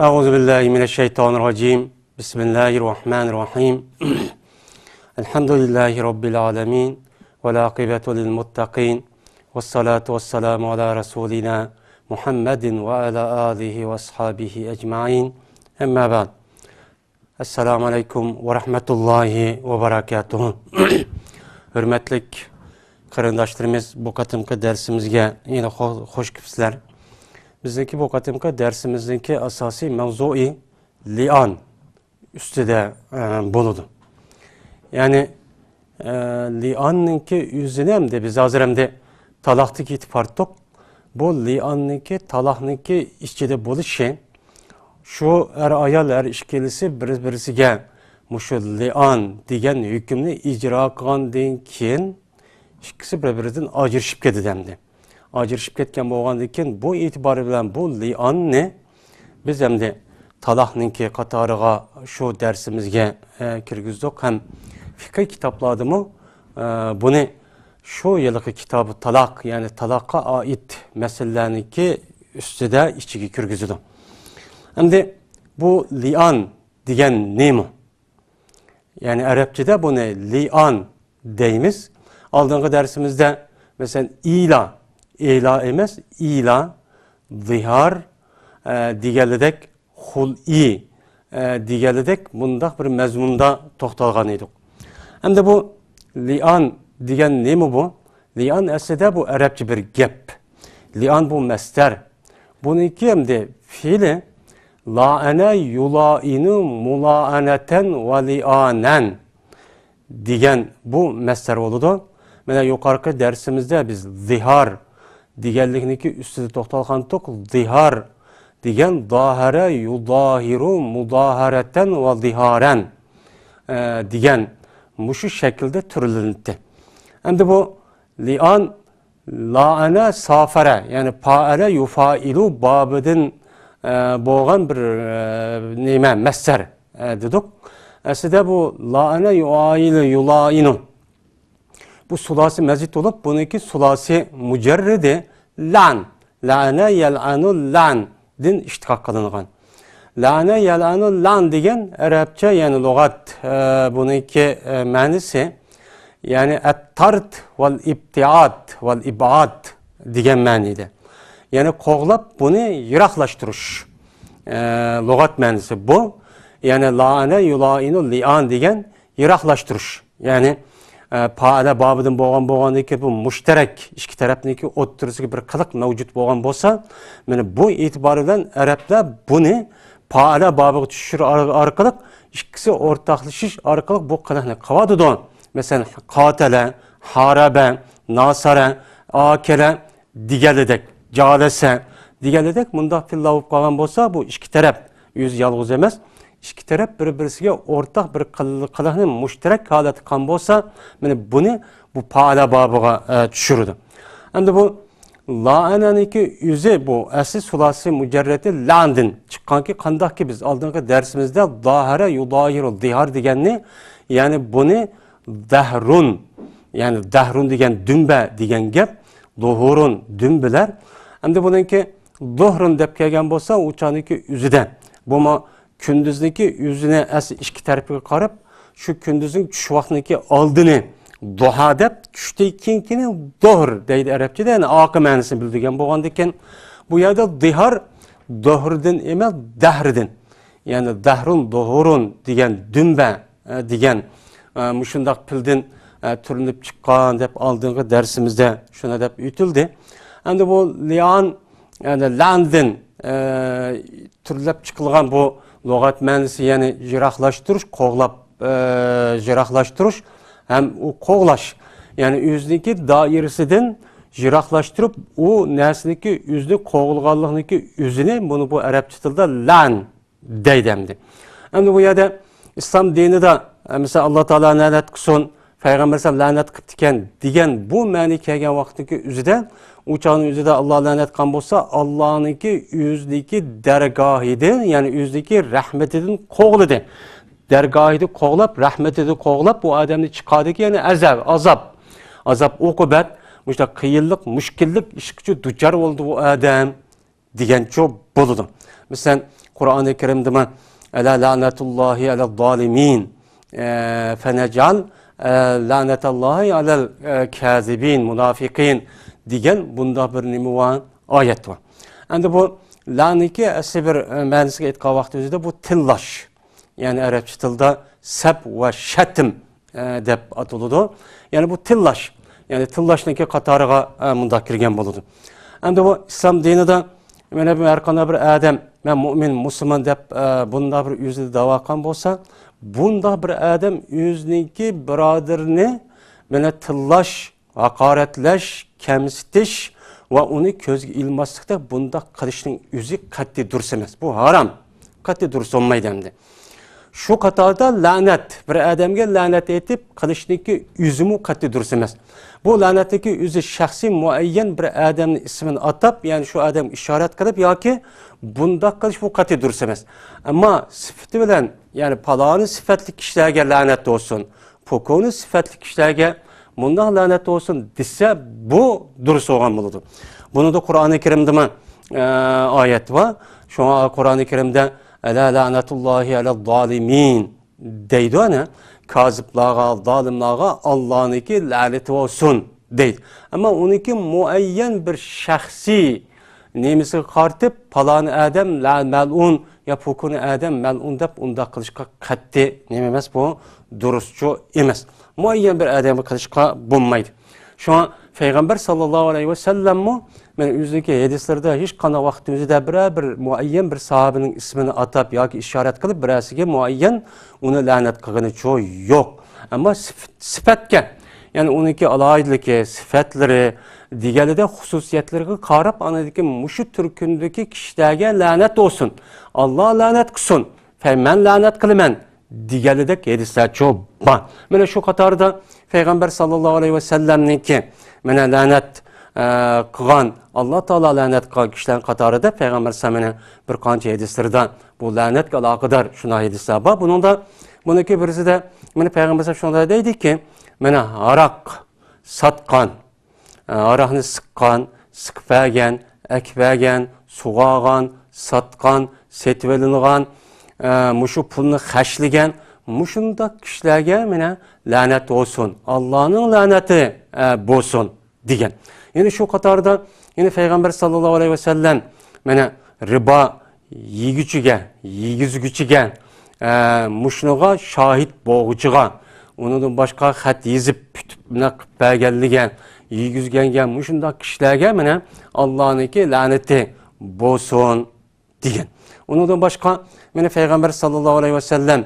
أعوذ بالله من الشيطان الرجيم بسم الله الرحمن الرحيم الحمد لله رب العالمين والعاقبة للمتقين والصلاة والسلام على رسولنا محمد وعلى آله وأصحابه أجمعين أما بعد السلام عليكم ورحمة الله وبركاته Hürmetlik qarindoshlarimiz, bu qatimki dersimizga yine hoş kelibsizlar. Bizdeki bu qatimki dersimizdeki asosiy mavzui li'an ustida bo'ladi. Ya'ni li'anniki yüzüne hem de biz hazır hem de talaqni ketib ortdiq. Bu li'anniki talaqniki ichida bo'lishi shu er ayol er ikkalisi bir-birisiga mushu li'an degan hukmni ijro qilgandan keyin ikkisi bir-biridan ajrashib ketdi hamda. Ajrashib ketgan bo'lgandan keyin bu e'tibori bilan bu li'anni biz hamda talaqniki qatoriga shu darsimizga kirgizdik. Ham fiqh kitoblardami buni shu yilgi kitobi talaq, ya'ni talaqqa oid masalalarniki ustida ichiga kirgizdi. Hamda bu li'an degan nima? Yani Arapçada bunu li'an deyimiz. Aldığımız dersimizde mesela ila emas, ila, zihar, digerledek, hul'i, digerledek bunda bir mezmunda toxtalgan edik. Hem de bu li'an degen ne mi bu? Li'an aslında bu Arapça bir gep. Li'an bu mesler. Bunun iki hem de fiili la'ane yula'inu mula'aneten ve li'anen degen bu mesler oldu. Mesela yukarıki dersimizde biz zihar digerlikniki üstüde toxtalgandik. Zihar degen zahara yudahiru mudahareten ve ziharen degen şu şekilde türlendi. Hem de bu li'an la'ane safara yani fa'ale yufailu babidin bo'lgan bir nima masdar dedik. Aslida bu la'ana yu'ailu yula'inu. Bu sulasi mazid olup buniki sulasi mujarridi lan. La'ana yal'anu lan din ishtiqoq qilingan. La'ana yal'anu lan degan Arabcha yani lug'at buniki ma'nosi yani at-tard val ibtiad val ibad degan ma'noda. Yani qo'g'lab buni yiroqlashtirish lug'at ma'nosi bu. Yani la'ana yula'inu li'an degan yiroqlashtirish. Yani faala babidan bo'lganiki bu mushtarak ikki tarafniki o'ttirisiga bir qiliq mavjud bo'lgan bo'lsa, mana bu e'tibor bilan arablar buni faala babiga tushirish orqali ikkisi o'rtaqlashish orqali bu qiliqni qiladi. Masalan, qatala, haraba, nasara, akala deganidek jalasa deganidek bunda filla bo'lib qolgan bo'lsa, bu ikki taraf yüz yolg'iz emas. İki taraf bir-birisiga o'rtaq bir qiliqni mushtarak holat qilgan bo'lsa, mana buni bu faala babiga tushirdi. Endi bu la'ananiki yuzi bu asli sulasi mujarrati landin chiqqanki qandaqki biz oldingi darsimizda zahara yudahiru zihar deganni, ya'ni buni dahrun yani dahrun degan dumba degan gap, zuhurun dumbilar. Endi buniki zuhrun deb kelgan bo'lsa, uçaniki yüzüde. Bu kunduzniki yüzüne asli ikki tarafiga qarab, shu kunduzning tush vaqtniki oldini duha deb, tushdan keyingini zuhr deydi Arabchada, ya'ni oqi ma'nosini bildigan bo'lgandan keyin bu yerda zihar zuhrdan emas, dahrdan. Ya'ni dahrun zuhurun degan dumba degan mushundaq tildan turinib chiqqan deb oldingi darsimizda shuna deb o'tildi. Endi bu li'an yani landin turlab chiqilgan bu lug'at ma'nosi yani yiroqlashtirish, qo'g'lab yiroqlashtirish ham u qo'g'lash yani o'zniki doirasidan yiroqlashtirib u narsaniki o'zni qo'g'ilganlikniki o'zini buni bu arabcha tilda lan deydi. Endi bu yerda islom dinida mesela Alloh taolo la'nat qilsin, payg'ambar sallallohu alayhi vasallam la'nat qilib ekan degan bu ma'ni kelgan vaqtdagi o'zida uçağın yüzüde Allah lanet kan bolsa Allah'ınki yüzdeki dergahidin yani yüzdeki rahmetidin qo'g'lidi. Dergahidi qo'g'lab, rahmetidi qo'g'lab bu adamni chiqadiki yani azab uqubat, mushta qiyinlik, mushkillik ishqichi duchor bo'ldi bu adam degancha bo'ladi. Masalan, Qur'oni Karimda ala la'natullahi ala zalimin fanajal la'natullahi ala kazibin munafiqin degan bunda bir nima var oyat var. Endi bu la'niki asli bir ma'nosiga aytgan vaqtimizda bu tillash. Yani Arapça tilda sab va shatm deb ataladi. Yani bu tillash. Yani tillashniki qatoriga munda kirgan bo'ladi. Endi bu islom dinida mana bu har qanday bir odam men mu'min musulmon deb bunda bir o'zini da'vo qilgan bo'lsa, bunda bir odam o'ziniki birodarini mana tillash, haqoratlash, kamsitish va uni ko'zga ilmaslikda bunda qilishning o'zi qat'iy durust emas. Bu harom. Qat'iy durust olmaydi endi. Şu qatorda la'nat, bir odamga la'nat etib qilishniki o'zimi qat'iy durust emas. Bu la'natniki o'zi shaxsiy muayyan bir odamning ismini atab, ya'ni shu odam ishorat qilib yoki bunda qilish bu qat'iy durust emas. Ammo sifati bilan, ya'ni paloni sifatli kishilarga la'nat olsun, pokoni sifatli kishilarga bundan la'nat olsun desa bu durust bo'lgan bo'ladi. Buni da Qur'oni Karimda oyat var. Şu an Qur'oni Karimda ala la'natullahi ala zalimin deydi ana. Kazıplarga, zalimlarga Allah'ınki laneti olsun deydi. Ama onunki muayyen bir şahsi nemisi qartib palani adam melun ya pokuni adam melun deb unda qilishga qat'iy nima emas, bu durustçu emas. Muayyen bir adamı qilishga bo'lmaydi. Şu an Peygamber sallallahu aleyhi ve sellem men o'zidagi hadislarda hech qanday vaqtimizda bir muayyan bir sahabening ismini atab yoki ishorat qilib birasiga muayyan uni la'nat qilganicha yo'q. Ammo sifatga, ya'ni uniki alohidligi, sifatlari, deganida xususiyatlariga qarab anadagi mushu turkundagi kishilarga la'nat olsun. Alloh la'nat qilsin. Men la'nat qilaman deganida hadislar ko'p bor. Mana shu qatorda Peygamber sallallahu aleyhi ve sellemninki mana la'nat qilgan Allah Taala la'nat qilgan kishilar qatorida Peygamber sallallahu bir qancha hadislarda bu la'natga aloqador shuna hadislar bor. Buniki birisida mana Peygamber shunday deydiki, mana aroq satqan, aroqni siqqan, siqpagan, akpagan, sug'agan, satqan, setvelingan, mushu pulni xashlagan mushunda kishilarga mana la'nat olsun. Allohning la'nati bo'lsin degan. Yani şu qatorda yani Peygamber sallallahu aleyhi ve sellem mana riba yegizguchiga, mushnuga shohid bo'g'uchiga, undan boshqa xat yezib putib nima qilib berganliga, yegizganga mushunda kishilarga mana Allohniki la'nati bo'lsin degan. Undan boshqa mana Peygamber sallallahu aleyhi ve sellem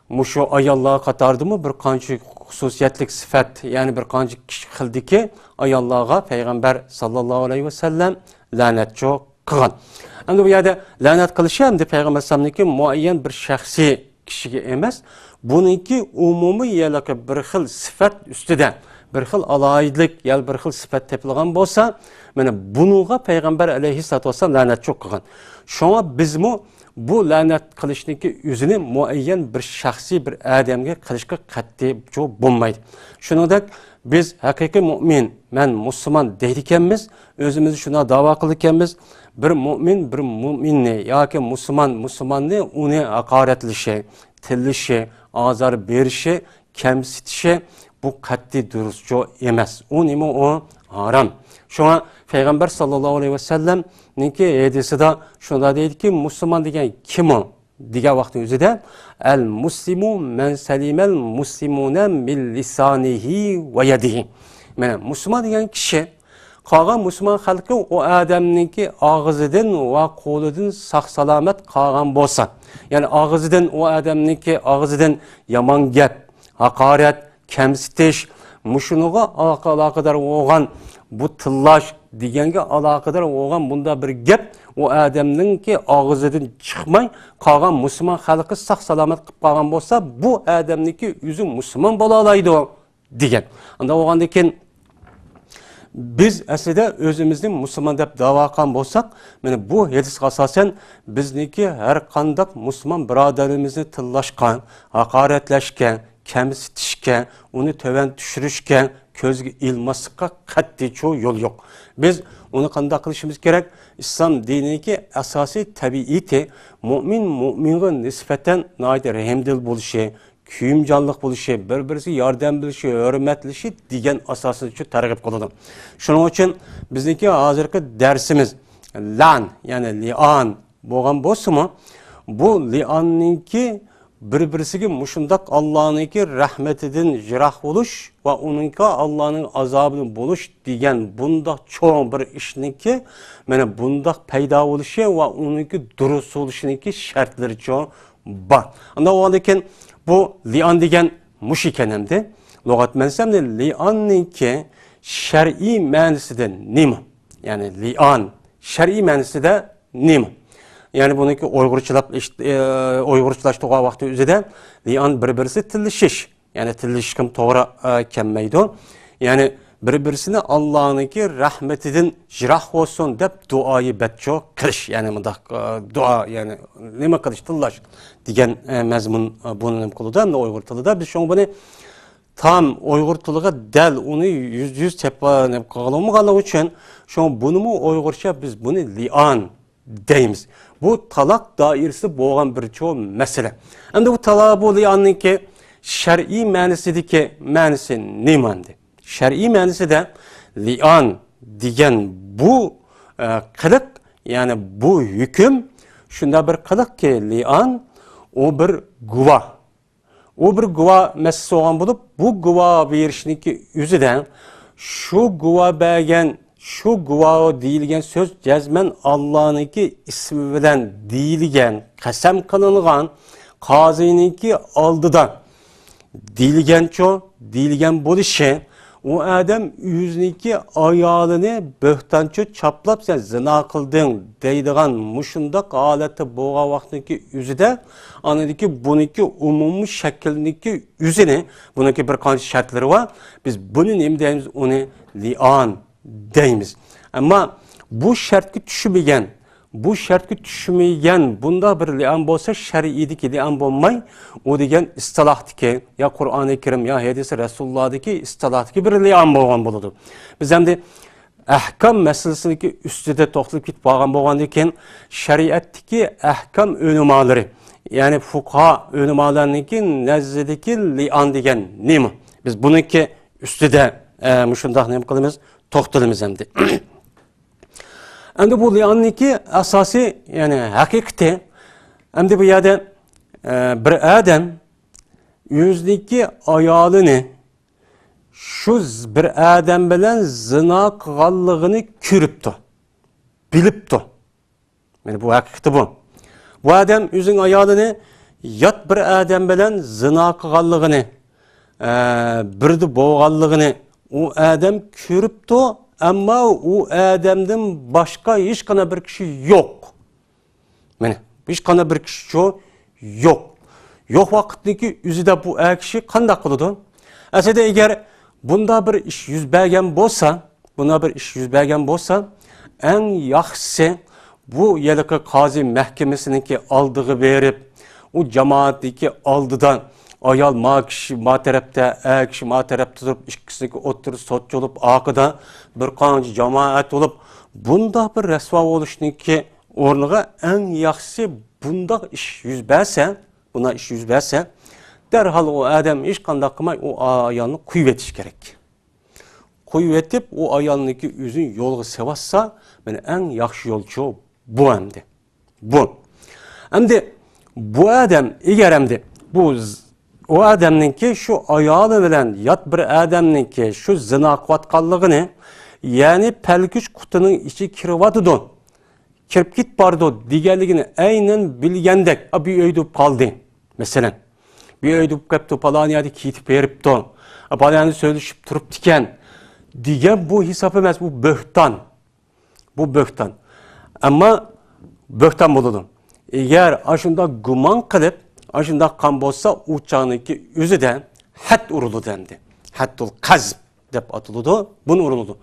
mushu ayollar qatordimi bir qancha xususiyatlik sifat, yani bir qancha xildiki ayollarga Peygamber sallallahu aleyhi ve sellem la'natchi qilgan. Endi bu yerda la'nat qilish ham Peygamber sallamniki muayyan bir shaxsiy kishiga emas, buniki umumiy yalaqi bir xil sifat ustida, bir xil alohidlik, ya'ni bir xil sifat tepilgan bo'lsa, mana bunuga Peygamber aleyhissalatu vesselam la'natchi qilgan. Shunga bizmi bu la'nat qilishniki o'zini muayyan bir shaxsiy bir odamga qilishga qat'iy bo'lmaydi. Shuningdek biz haqiqiy mu'min, men musulmon deydi ekanmiz, o'zimizni shuna da'vo qilib ekanmiz. Bir mu'minni yoki musulmonni uni haqoratlashi, tillashi, azor berishi, kamsitishi bu qat'iy durustchi emas. U nima, u harom. Shunga Peygamber sallallahu aleyhi ve sellem niki hadisida shunda deydiki, musulmon degan kim o degan vaqt o'zida al muslimu man salimel muslimuna min lisanihi va yadihi. Mana musulmon degan kishi qolgan musulmon xalqi o odamniki og'zidan va qo'lidan sog' salomat qolgan bo'lsa, ya'ni og'zidan o odamniki og'zidan yomon gap, haqorat, kamsitish, mushunuga aloqador bo'lgan bu tillash deganga aloqador bo'lgan bunda bir gap o odamninki og'zidan chiqmay qolgan musulmon xalqi sog' salomat qilib qolgan bo'lsa, bu odamniki o'zi musulmon bo'la oladi degan. Unda bo'lgandan keyin biz aslida o'zimizni musulmon deb da'vo qilgan bo'lsak, mana bu hadisga asosan bizniki har qanday musulmon birodarimizni tillashgan, haqoratlashgan, kamsitishga, uni töven tushirishga, ko'zga ilmaslikqa qat'iy yo'l yo'q. Biz Onu qanday qilishimiz kerak? İslam dinidagi asosiy tabiiyati mu'minga nisbatan rahimdil bo'lishi, kuyimjonlik bo'lishi, bir-biriga yordam berishi, hurmatlishi degan asosida shu targ'ib qiladi. Shuning uchun bizniki hozirgi darsimiz lan, ya'ni li'an bo'lgan bo'lsa-mu, bu li'anningki bir-birisiga mushundaq Allohningki rahmatidan yiroq bo'lish va uningga Allohning azobidan bo'lish degan bundaq cho'ng bir ishniki mana bundaq paydo bo'lishi va uningki durust bo'lishiniki shartlari cho'ng bor. Unda lekin bu li'an degan mush ekan hamda lug'atmansamda li'anningki shar'iy ma'nosida nima? Ya'ni li'an shar'iy ma'nosida nima? Yani bununki Uyg'urchilashtirgan vaqti o'zida li'an bir-birisi tillashish. Yani tillashishim to'g'ri kelmaydi. Yani bir-birisini Allohningki rahmatidan yiroq bo'lsin deb duoyi batcho qilish. Yani bundaq duo, yani nima qilish, tillash degan mazmun buni nima qiladi? Uyg'ur tilida biz shuni buni tam Uyg'ur tiliga dal uni yüz tepalab qolmaganligi uchun shuni buni Uyg'urcha biz buni li'an deymiz. Bu talaq dairesi bo'lgan bir çoğu mesele. Endi bu talaq bu li'anningki shar'iy ma'nosidagi ma'nosi nimandi? Shar'iy ma'nosida li'an degan bu qiliq, yani bu hukm shunda bir qiliqki li'an o bir guvoh. O bir guvoh meselesi olgan bo'lib, bu guvoh berishniki o'zidan shu guvoh bergan şu guvoh deyilgan söz cezmen Allah'ınki ismi bilen deyilgan, qasam qilingan qozininki oldidan deyilgan bo'lishi, o adam yüzniki ayolini böhtancha chaplab sen zina qilding deydigan mushundaq holati bo'lgan vaqtniki o'zida anadiki buniki umumiy shaklniki o'zini, buniki bir qancha shartlari var. Biz buni nima deymiz? Uni li'an deymiz. Ama bu şartga tushmagan bunda bir li'an bo'lsa shar'iydiki li'an bo'lmay, o degan istilohdiki ya Qur'oni Karim ya hadisi Rasulullah'daki istilohdiki bir li'an bo'lgan bo'ladi. Biz endi ahkam meselesindeki ustida to'xtalib ketib bo'lgandan keyin shariatdagi ahkam ulemalari, yani fuqaha ulemalarininki nazdidagi li'an degan nima? Biz buniki ustida shundaq nima qilamiz? To'xtalamiz endi. Endi bu li'anniki asosiy, yani haqiqati endi bu yerda bir odam o'zniki ayolini shu bir odam bilan zina qilganligini ko'ribdi, bilibdi. Yani bu haqiqati bu. Bu odam o'zining ayolini yot bir odam bilan zina qilganligini, birdi bo'lganligini o adam ko'ribdi, ama o adamdan başka hiç qanday bir kishi yo'q. Mana hiç qanday bir kishi yo'q. Yo'q vaqtdagi o'zida bu kishi qanday qiladi? Aslida agar bunda bir ish yuz bergan bo'lsa, eng yaxshisi bu yilqi qozi mahkamasiniki oldiga berib, o jamoatniki oldidan ayol ma kishi ma tarafda, kishi ma tarafda turib, ikkisini o'tirib sotchi bo'lib, oqida bir qancha jamoat bo'lib, bunda bir rasvo bo'lishniki o'rniga eng yaxshisi bunda ish yuz bersa, darhol o odam hech qanday qilmay o ayolni qo'yib etish kerak. Qo'yib etib, o ayolniki o'zini yo'lga sevassa, mana eng yaxshi yo'lchi bu endi. Endi bu odam egar endi bu o adamninki şu ayoli bilan yot bir adamninki şu zina qilayotganligini, ya'ni palkuch qutining ichi kiryotidi, kirib ketbardi deganligini aynan bilgandek bu uyda qoldi. Masalan, bu uyda qolibdi, paloniyada ketib beribdi, paloniyani so'lishib turibdi ekan degan bu hisob emas, bu bo'xton. Bu bo'xton. Ammo bo'xton bo'ladi. Agar ashunda gumon qilib aşında kan bolsa uçağınki özüden had urulu dendi. Haddul kazb dep atıldı. Bunu uruldu.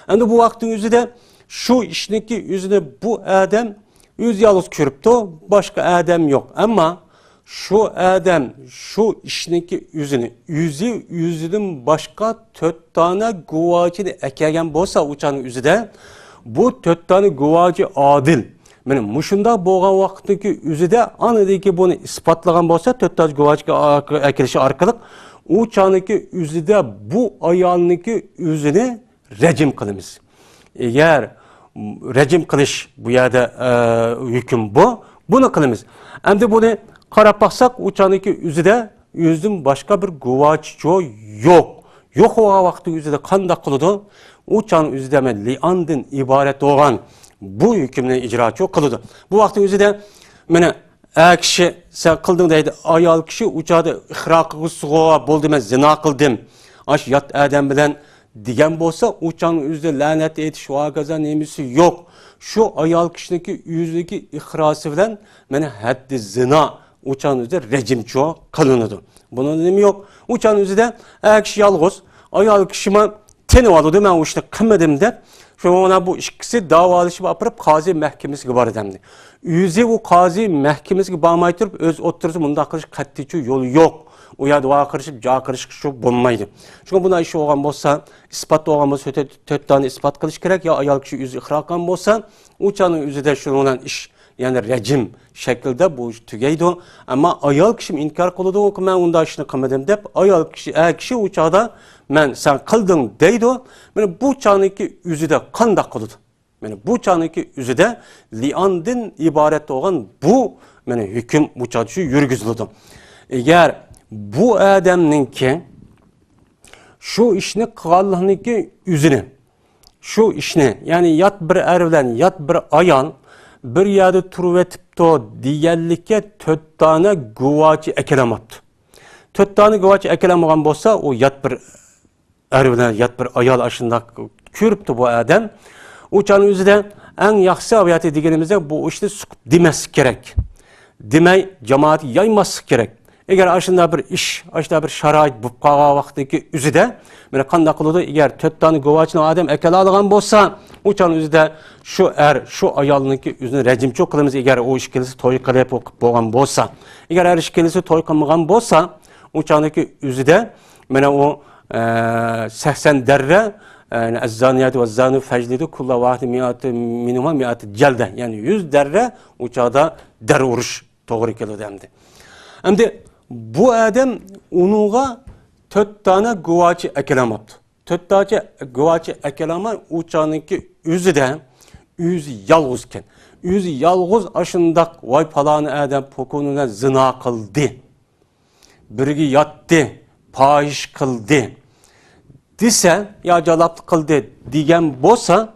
Endi bu vaktin özüde şu işniki özüde bu adam öz yalnız körüptü. Başka adam yok. Ama şu adam şu işniki özünü yüzüden başka 4 tane guvacını ekegen bolsa uçağın özüde bu 4 tane guvacı adil. Mene muşunda boğan vaxtdaki üzüde anadaki bunu ispatlagan bolsa 4 tane guvacı akilishi arkalık o çağındaki üzüde bu ayalniki üzünü rejim kılımız. Eğer rejim kılış bu yerde hüküm bu. Bunu kılımız. Hem de bunu qarab baxsaq o çağındaki üzüde yüzün başka bir guvacı yok. Yok o vaxtı üzüde qandaq kılıdı. O çağın üzüde men liandın ibaret olan bu hükümle icraçı kılıdı. Bu vaxtı üzüde mene kişi sen kıldın deydi ayal kişi uçadı ihraqı suğa boldu men zina kıldım. Aş yat adam bilen digen bolsa uçağın üzüde lanet etiş vagaza nemisi yok. Şu ayal kişideki yüzdeki ihrası bilen mene haddi zina uçağın üzerinde rejim çoğu kılınıdı. Bunun önemi yok. Uçağın üzerinde kişi yalğız, ayal kişime teni alıdı, ben o işte kımmedim de, şu ona bu ikisi davalışı yapıp kazi mahkemesi var edemdi. Yüze o kazi mahkemesi bağmayı durup öz oturusu bunda akılış kattiçi yolu yok. O ya dua karışıp, ca karışık şu bulmaydı. Çünkü buna işi olan olsa, ispat olan olsa, 4 tane ispat kılış gerek ya ayal kişi yüzü ihrakan olsa, uçağın üzerinde şunun iş, yani rejim şekilde bu tügeydi. Ama ayal kişim inkar kılıdı ki ben onda işini kılmadım deyip ayal kişi uçağda ben sen kıldın deydi. Yani bu çağındaki yüzüde kandak kılıdı. Yani bu çağındaki yüzüde liandın ibaret olan bu yani hüküm bu çağda yürgüzüldü. Eğer bu adamınki şu işini kıllığınki yüzünü şu işini yani yat bir ervlen yat bir ayan bir yerde turup etip de diğerlikке 4 tane guvacı ekelemaptı. 4 tane guvacı ekelemagan bolsa o yat bir ervlen yat bir ayal aşında körüptü bu adam. Uçanın üzerinde en yaxşı aviyatı digenimizde bu işte demesi gerek. Demey cemaati yayması gerek. Eğer aşında bir iş, aşında bir şarait bu qağa vaxtdaki üzüde, mene qanda qılıdı, eğer 4 tane guvacını adam ekele algan bolsa, uçanın üzüde şu ayalınınki üzüne rejim çok kılımız, eğer o işkelisi toy kılıp boğan bolsa, eğer işkelisi toy kılmagan bolsa, uçanınki üzüde, mene o 80 derre, ezzaniyatı ve zanu feclidi kulla vahdi minuma miatı celde, yani 100 derre uçağda der uruş doğru kılıdı demdi. Hem de bu adam onunla 4 tane guvacı ekelemaptı. 4 tane guvacı ekelema uçağınki üzüde yüz yalğızken. Yüz yalğız aşındak vay palanı adam pokununa zina kıldı. Birgi yattı, pahiş kıldı. Dise ya calaplı kıldı diyen bolsa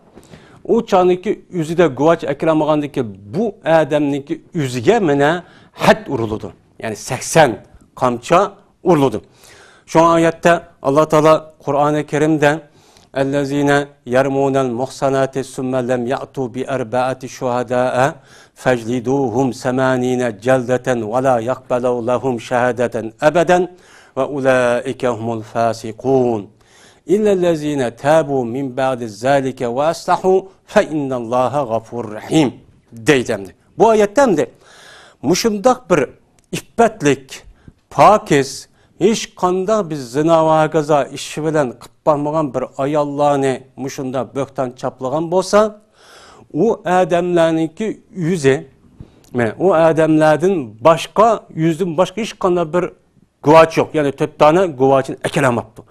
uçağınki üzüde guvacı ekelemagandaki bu adamınki üzüge mene had uruludu. Yani 80 kamça uruludu. Şu ayette Allah Teala Kur'an-ı Kerim'de اَلَّذ۪ينَ يَرْمُونَ الْمُحْسَنَاتِ ثُمَّ لَمْ يَأْتُوا بِأَرْبَعَةِ شُهَدَاءَ فَاجْلِدُوهُمْ 80 جَلْدَةً وَلَا يَقْبَلُوا لَهُمْ شَهَادَةً أَبَدًا وَأُولَٰئِكَ هُمُ الْفَاسِقُونَ إِلَّا الَّذ۪ينَ تَابُوا مِنْ بَعْدِ ذَٰلِكَ وَأَصْلَحُوا فَاِنَّ اللّٰهَ غَفُورٌ رَحِيمٌ deydemdi. Bu ayetten de muşundak bir iffetlik, pakiz, hiç kanda bir zina ve gaza işi bilen kıppanmagan bir ayallağını muşunda bökten çaplagan bolsa, o adamlarınki yüze, o adamlardan başka, yüzün başka hiç kanda bir guvaç yok. Yani 4 tane guvaçın ekelemaptı.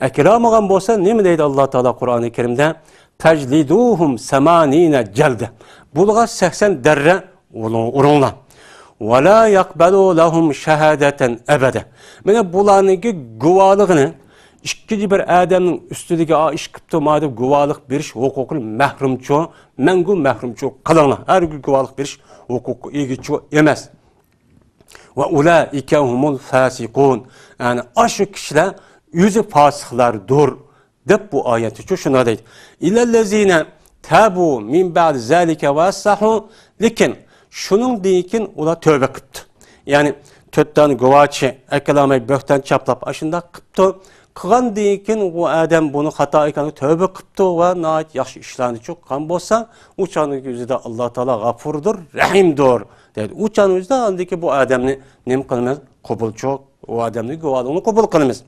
Ekelemagan bolsa ne mi deydi Allah Teala Kur'an-ı Kerim'de? Tecliduhum 80 celde. Bulga 80 derre urunla. وَلَا يَقْبَلُوا لَهُمْ شَهَادَةً اَبَدًا. Mene bularınki guvalığını, işkici bir adamın üstündeki iş kıptı madem guvalık bir iş hukukul mehrumçu, mengu mehrumçu kılana. Her gün guvalık bir iş hukuku ilgiçu emez. وَاُولَٰئِكَ هُمُ الْفَاسِقُونَ. Yani aşık kişiler yüzü fasıklardır. Dep bu ayeti şuna deydi. İllellezine tabu min ba'd zalika vasahu lekin şunun deyikin ula tövbe kıptı. Yani 4 tane guvaçı ekelamayı bökten çaplap aşında kıptı. Kıgan deyikin o adam bunu hata ekanı tövbe kıptı ve nait yaxşı işlerini çok kan bolsa uçanın yüzü de Allah Teala gafurdur, rahimdir. Dedi. Uçanın yüzü de andaki bu adamını nem kılmaz, kabul çok o adamını guvalığını kabul kılmaz.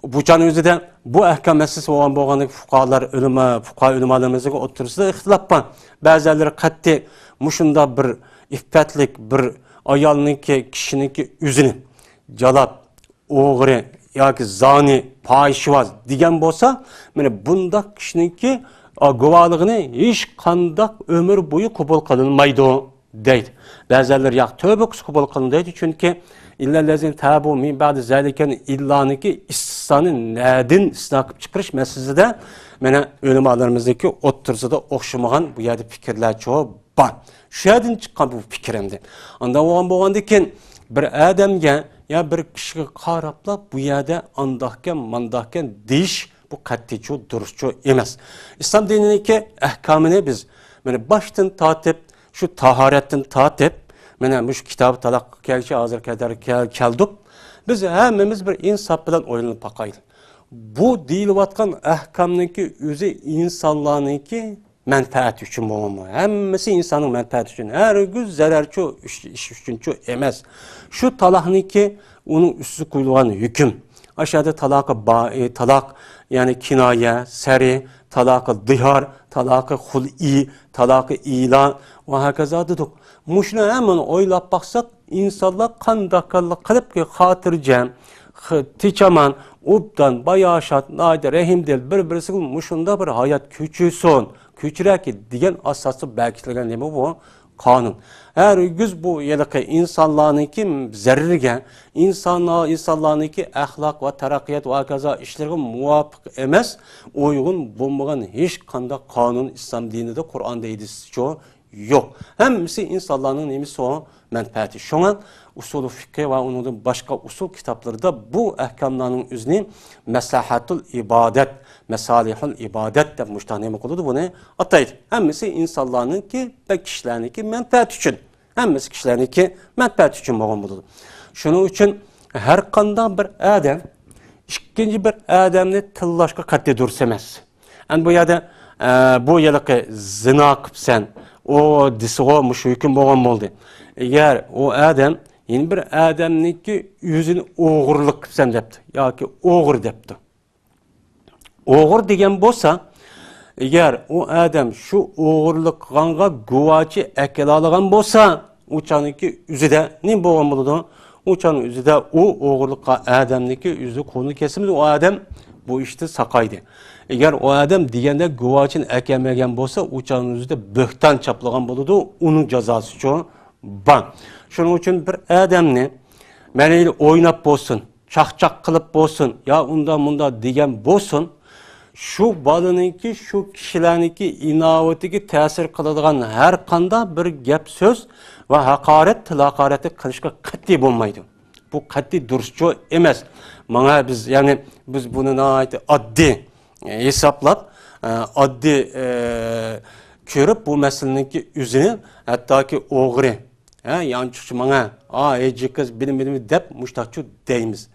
bu canı özüde bu ahkam meselesi olan boğanlık fuqaha ülemalarımızın oturusunda ihtilaf var. Bazıları katli muşunda bir iffetlik bir ayalınki kişininki üzünü jalap, oğri yoki zani, fahishvaz degan bo'lsa, mana bundaq kishininki guvohligini hech qanday ömür bo'yi qabul qilinmaydi deydi. Ba'zilar yo'q, tövbe qabul qilinadi, chunki illallazin tabu min ba'di zalikan illaniki istisnoni nadin istisno qilib chiqarish masalasida mana ulamolarimizdagi o'ttirsida o'xshamagan bu yerda fikrlar cho'p bor. Shu yerdan chiqqan bu fikr endi. Unda bo'lgandan keyin bir odamga ya bir kishiga qarabla bu yerda andahkan mandahkan deyish bu qat'iy durustçu emas. İslam dinidagi ahkomini biz mana boshdan tortib shu tahoratdan tortib mana shu kitob taloq kelishga hozir qadar keldik. Biz hammamiz bir insof bilan o'ylanib boqaylik. Bu deyilayotgan ahkomniki o'zi insonlarniki manfaat uchun bo'lmaydi. Hammasi insonning manfaati uchun. Hargiz zararchi ish uchun emas. Shu taloqniki uning ustiga qo'yilgan hukm. Aşağıda talaq yani kinoya, sari, talaqı dihar, talaqı hul'i, talaqı ilan ve hakaza dedik. Muşuna hemen oylap baksak insanlar qandaqalıq qilib ki xatircam, tiçaman, ubdan, bayaşat, nayda, rahimdil bir-birisi muşunda bir hayat küçüsün, küçürək degan asası belkitilgan nima bu? Kanun. Hergiz bu yılıqı insanlarınki zerrige, insanlarınki ahlak ve terakkiyat ve kaza işlerine muvafık emas, uygun bulmagan hiç kanda kanun İslam dininde Kur'an'da edisi çoğu yok. Hemisi insanların nemisi o menfaati. Şuna usulü fikri ve onun başka usul kitapları da bu ahkamların üzerine meslahatul ibadet, mesalihul ibadet de müştahane kılıdı bunu ataydı. Hemisi insanlarınki ve kişilerinki menfaat için. Hemisi kişilerinki menfaat için bağım buldu. Şunun için her kanda bir adam, ikinci bir adamını tıllaşka katli dursemez. Yani bu yada bu yılıqı zina kıpsen, o disigo müşrikin bağım oldu. Eğer o adam yeni bir adamınki yüzünü oğurluk kıpsen depti. Ya ki oğur depti. Oğur degen bolsa, eğer o adam şu oğurluk qanga guvaçı ekelalıgan bolsa, uçanınki yüzüde ne boğan buludu? Uçanın yüzüde o oğurlukka adamınki yüzü konu kesimiz o adam bu işte sakaydı. Eğer o adam degende guvaçın ekemegen bolsa, uçanın yüzüde böhtan çaplagan buludu, onun cezası çoğu ban. Şunun için bir adamını meneyle oynap bolsun, çak kılıp bolsun, ya unda degen bolsun, şu balınınki, şu kişilerinki inovatiki tesir kıladigan her kanda bir gap söz ve hakaret, hakaret'i kılışka qat'iy bo'lmaydi. Bu qat'iy durustçu emas. Mana biz bunu addi hesaplap, addi körüp bu meseleninki üzünü hatta ki oğri, yançıkçı mana, eci kız bilim dep muştakçı deyimiz.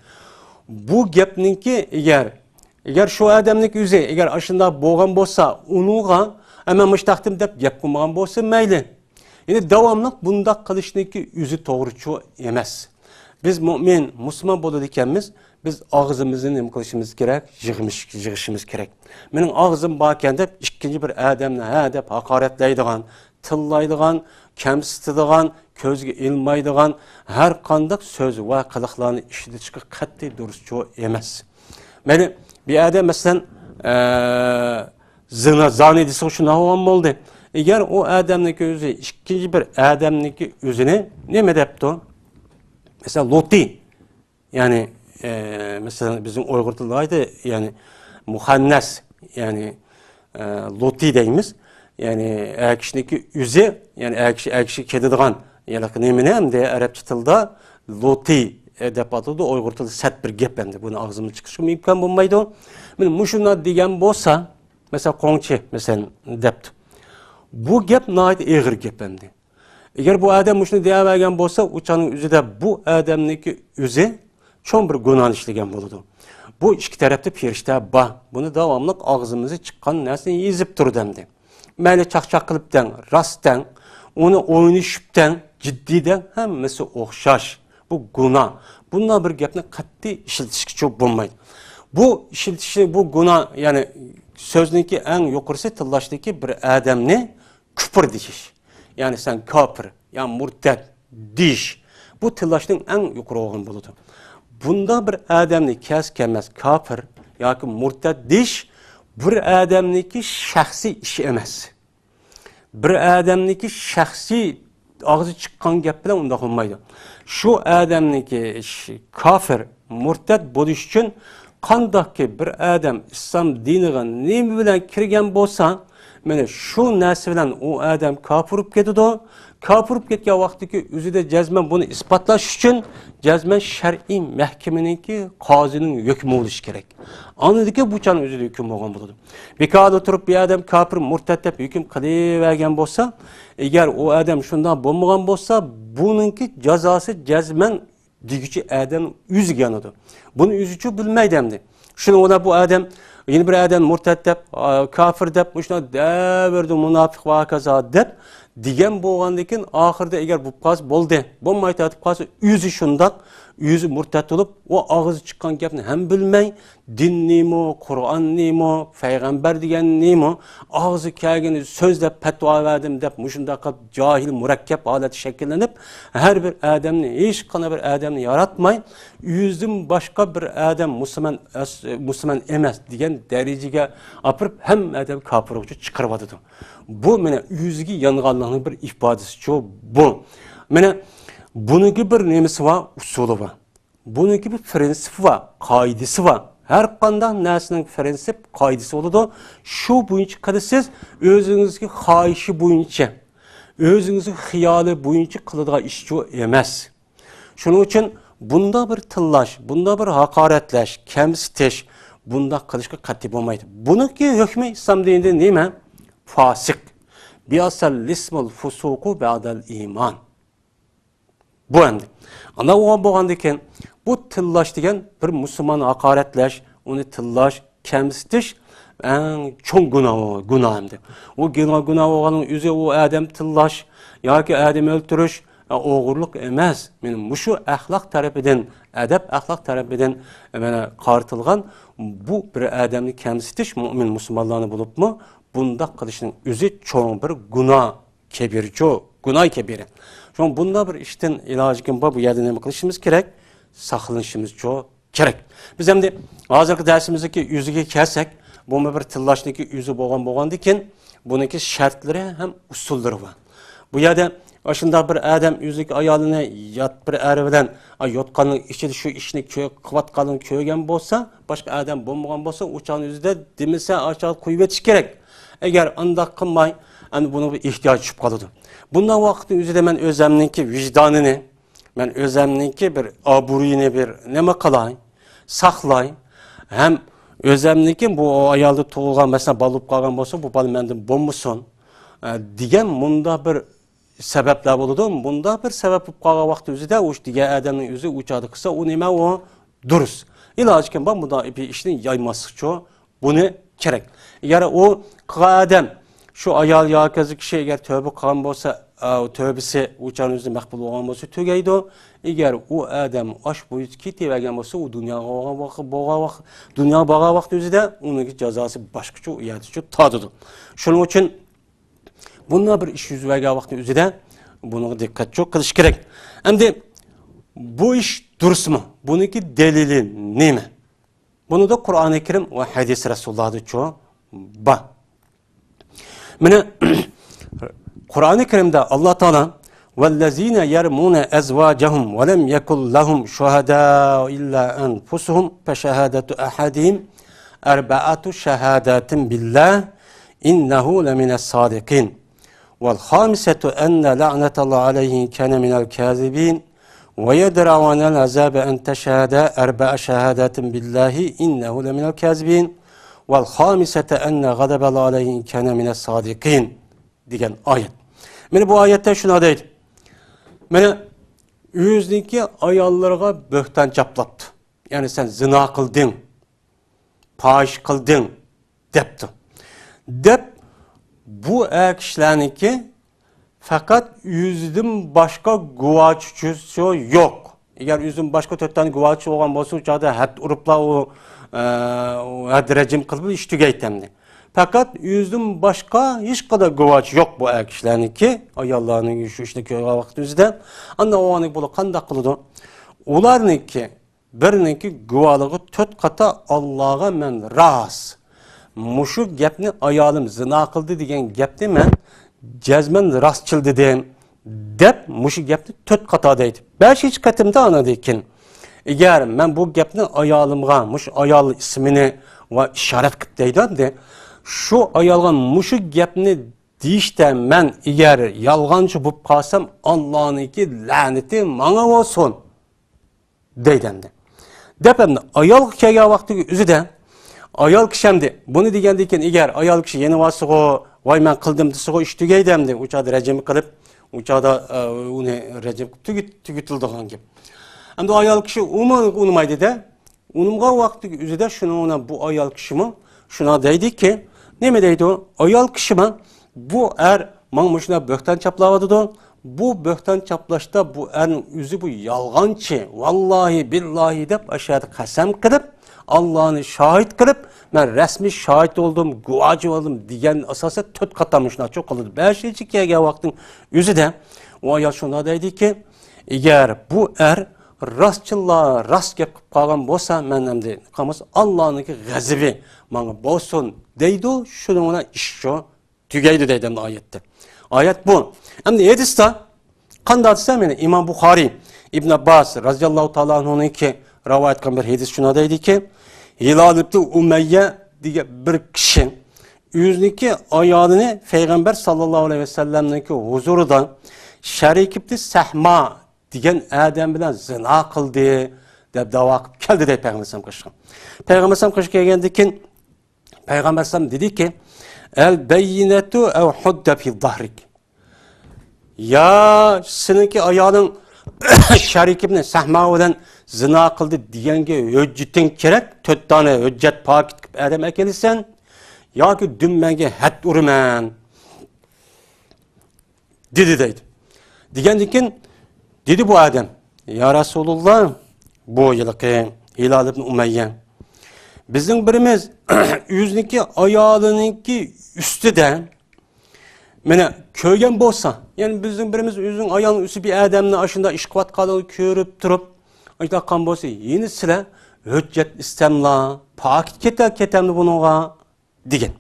Bu gapninki eğer şu adamlık yüzü, eğer aşında boğan bolsa, unuğa hemen müştaktim dep gap qılmagan bolsa mayli. Yani devamlılık bunda kılışniki yüzü doğruçu emas. Biz mümin, Müslüman bolu dikenimiz, biz ağzımızı ne kılışımız gerek, yığışımız gerek. Benim ağzım bakken dep ikinci bir adamla dep hakaretleydigan, tıllaydigan, kemsitidigan, közge ilmaydigan, her kandak söz ve kılıklarını işide çıkı qat'iy durustçu emas. Beni bir adam mesela zani dese şuna olan oldu. Eğer o adamınki özü ikinci bir adamınki özüne ne depti? Mesela loti, yani mesela bizim Uygur tilindeydi, yani muhannes, yani loti deyimiz, yani kişideki özü, yani kişi kedidigan, yani ne de Arapça tilde loti dep atıldı, Uygur tilinde sert bir gap endi. Bunu ağzımız çıkışım imkan bulmaydı. Benim muşuna degen bolsa, mesela konçe mesela depti. Bu gap nayet ağır gap endi. Eğer bu adam muşunu deyavergen bolsa, uçanın üzüde bu adamniki üzü çoğun bir günah işlegen boludu. Bu iki tarafta perişte ba. Bunu devamlı ağzımızı çıkan nesini yezip durdu. Meyle çak kılıpten, rasttan, onu oynayışıptan, ciddiden hemmesi okşaş. Bu günah. Bununla bir gapni qat'iy işletishga çok bulmaydı. Bu işiltişi, bu günah, yani sözniki en yukarısı tıllaştaki bir adamni küfür deyiş. Yani sen kafir, yani murted, deyiş. Bu tıllaştığın en yukarı oğun buludu. Bunda bir adamni kes kemez kafir, yani murted deyiş, bir adamniki şahsi işi emez. Bir adamniki şahsi ağzı çıkan gap bilan unda olmaydı. Şu adamniki kafir, murted bo'lish uchun qandaqki bir adam islom diniga nima bilan kirgan bo'lsa, mana shu narsa bilan u adam kafir bo'lib ketadi. Kafir bo'lib ketgan vaqtdagi o'zida jazman buni isbotlash uchun jazman shar'iy mahkamaninki qozining hukmi bo'lishi kerak. Anidagi bu chani o'zida hukm bo'lgan bo'ladi. Bekorda turib bir adam kafir, murtad deb hukm qilavergan bo'lsa, agar u adam shundan bo'lmagan bo'lsa, buninki jazosi jazman degichi adam o'ziga yanadi. Buni o'zicha bilmaydi endi. Shuni ona bu adam yeni bir adam murtad deb, kafir deb, shuna davrda munofiq va kazo deb degan bo'lgandan keyin oxirida agar bu qaz bo'ldi, bo'lmay tatib qolsa, o'zi shundoq, o'zi murtad bo'lib, u og'izi chiqqan gapni ham bilmay, dinnimi, Qur'onnimi, payg'ambar deganimi, og'izi kelgani so'zlab fatvo berdim deb, mushundoq qilib johil murakkab holat shakllanib, har bir odamni, hech qanday bir odamni yaratmay, o'zidan boshqa bir odam musulmon emas degan darajaga olib hamma odam kofir bo'lib chiqarib oladi. Bu mene yüzüge yanğanlığının bir ifadesi çok bu. Mene bununki bir nemesi var, usulü var. Bununki bir prensipi var, kaidesi var. Her kandan nesinin prensip, kaidesi oldu. Şu boyunca kadar siz özünüzdeki haişi boyunca, özünüzdeki hiyali boyunca kılıdığı iş çok emez. Şunun için bunda bir tıllaş, bunda bir hakaretleş, kemsiteş, bunda kılışka katip olmaydı. Bununki hükmü İslam dininde neyme? Fasık. Biyasal lismul fusuku ba'dal iman. Bu endi. Ana o bo'lgandan bu tillash degan bir musulmon haqoratlash, uni tillash, kamsitish eng cho'ng gunoh endi. U gunoh bo'lganing o'zi u odam tillash yoki odam o'ldirish o'g'irlik emas. Mening mushu axloq tarafidan, adab axloq tarafidan mana qartilgan bu bir odamni kamsitish mo'min musulmonlarni bo'libmi? Bunda qilishning o'zi cho'ng bir gunoh kebircho, gunoh kebiri. Şun bunda bir işten ilacı kim bu yerda nima qilishimiz kerak? Saqlanishimiz kerak. Biz endi hozirgi darsimizdagi yuziga kelsak, bu bir tillashniki yuzi bo'lgandan keyin buniki shartlari ham usullari bor. Bu yerda shunday bir odam yuziga ayolini yot bir eri bilan yotganning ichida shu ishni qilayotganini ko'rgan bo'lsa, boshqa odam bo'lmagan bo'lsa, o'chani yuzida demasa achoq qo'yib o'tish kerak. Agar undoq qilmay, ani buni bir ehtiyoj tushib qoladi. Bundan vaqtda o'zida men o'zimniki vijdonini, men o'zimniki bir obro'yini bir nima qilay, saqlay, ham o'zimniki bu ayolda tug'ilgan masalan bo'lib qolgan bo'lsa, bu bola mendan bo'lmasin degan bunda bir sabablar bo'ladi. Bunda bir sabab bo'lib qolgan vaqtda o'zida o'sha degan odamning o'zi o'chadi qilsa, u nima u durust. Iloji kim bunda bir ishni yaymaslikcha buni kerak. Agar u qilgan odam şu ayal yoki kishi agar tövbe qilgan bo'lsa, tövbesi o'chan o'zida maqbul bo'lgan bo'lsa tugaydi. Agar u odam osh bo'yi ketavergan bo'lsa, u dunyoga borgan vaqt o'zida uning jazosi boshqacha uyaticha totadi. Shuning uchun bunday bir ish yuz bergan vaqt o'zida buni diqqat qilish kerak. Endi bu ish durustmi? Buniki dalili nima? Buni da Qur'oni Karim va hadis Rasulullohda bor. Mana Qur'oni Karimda Alloh taolo vallazina yarmuna azwajahum va lam yakul lahum shuhada illa anfusuhum fa shahadatu ahadihim arba'atu shahadatin billah innahu laminas sadiqin wal khamisatu anna la'natallahi alayhi kana minal kazibin ve yedravana al-azaba an tashhada arba'a shahadatin billahi innahu laminal kazibin vel khamisete enne gadabel aleyhin kâne mine sadikin degan ayet. Meni bu ayette şuna deydi. Meni yüzdeki ayollarga böhtan çaplatdı. Yani sen zina kıldın, fahiş kıldın depti. Dep bu kişilerinki fakat yüzden başka guvaççısı yok. Eğer yüzün başka tötten guvaçı olan bolsa uçada hat urupla o hat rejim kılıp iş tügeytemdi. Fakat yüzün başka hiç kadar guvaçı yok bu kişilerinki. Ayallarının şu işteki vakti yüzden. Anda o anı bulu kanda kılıdı. Ularınki birininki guvalığı töt kata Allah'a men ras. Muşu gepni ayalım zina kıldı diyen gepni men cezmen rastçıl dedim. Dep muşu gepni töt kata deydi. Beş hiç katimde anadı iken. Eğer ben bu gepni ayalımga, muş ayal ismini ve işaret kıp deydi. Şu ayalgan muşu gepni deyişte men eğer yalgancı bup kalsam Allah'ın iki laneti bana olsun deydendi. Depemde ayal kaya vakti üzüden ayal kişemdi. Bunu degendeyken eğer ayal kişi yeni vasığı vay men kıldım dısığı iş tügeydemdi. Uçada rejimi kılıp uçada onu rejim tügütüldü hangi. Hem de ayal kişi unumaydı da unumga vakti üzüde şuna bu ayal kişimi şuna deydi ki ne mi deydi o? Ayal kişime bu manmışına böhten çaplavadı da bu böhten çaplaşta bu yüzü bu yalgancı vallahi billahi de aşağıda kasem kılıp Allah'ını şahit kılıp ben resmi şahit oldum, guacı oldum diyen asası töt katamışlar çok oldu. Beşinci kere vaktin yüzü de o ayal şuna deydi ki eğer bu rastçılığa rast gep kalgan bolsa men de kamus Allah'ınki gazibi bana bolsun deydi şunu ona iş şu tügeydi deydi ayette. Ayet bu. Hem de hadiste kanda hadiste yani İmam Bukhari İbn Abbas radıyallahu taala anhu'nun ki rivayet kılgan bir hadis şuna deydi ki Hilal ibn Umeyye diye bir kişi yüzniki ayağını Peygamber sallallahu aleyhi ve sellem'deki huzurudan Şerik ibn Sahma diyen adam bilen zina kıldı deb dava kılıp keldi deyip Peygamber sallam kışkın. Peygamber sallam kışkı gelgendikin Peygamber sallam dedi ki el beyinetu ev hudde fi zahrik. Ya seninki ayağının Şerik ibn Sahma olan zina kıldı diyenge hüccetin kerek 4 tane hüccet pakit kılıp adam ekelisen ya ki dümmenge het urumen dedi deydi. Digendikin dedi bu adam ya Resulullah bu yılki Hilal ibn Umeyye bizim birimiz yüzniki ayağınınki üstüden mene köygen bolsa yani bizim birimiz yüzün ayağının üstü bir adamın aşında işkvat kalığı körüp durup ayta kan bolsa yeni sıra hüccet istemla pakit ketemli bununla digen.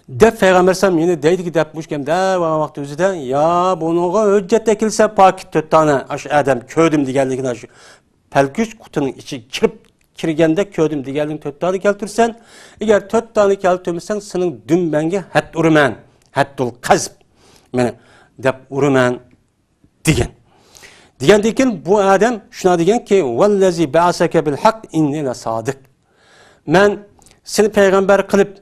Dep Peygamber sallam yine deydi ki depmişken de vakti özüde ya bununla hüccet ekilse pakit 4 tane adam köydüm digeldiğine şu pelküç kutunun içi kirgende köydüm digeldiğin 4 tane keltirsen eğer 4 tane keltirmişsen senin dün benge het urumen hattul kazb mene dep urumen digen. Digendeyken bu adam şuna digen ki vellezi ba'asake bil hak inni la sadık. Men seni peygamber kılıp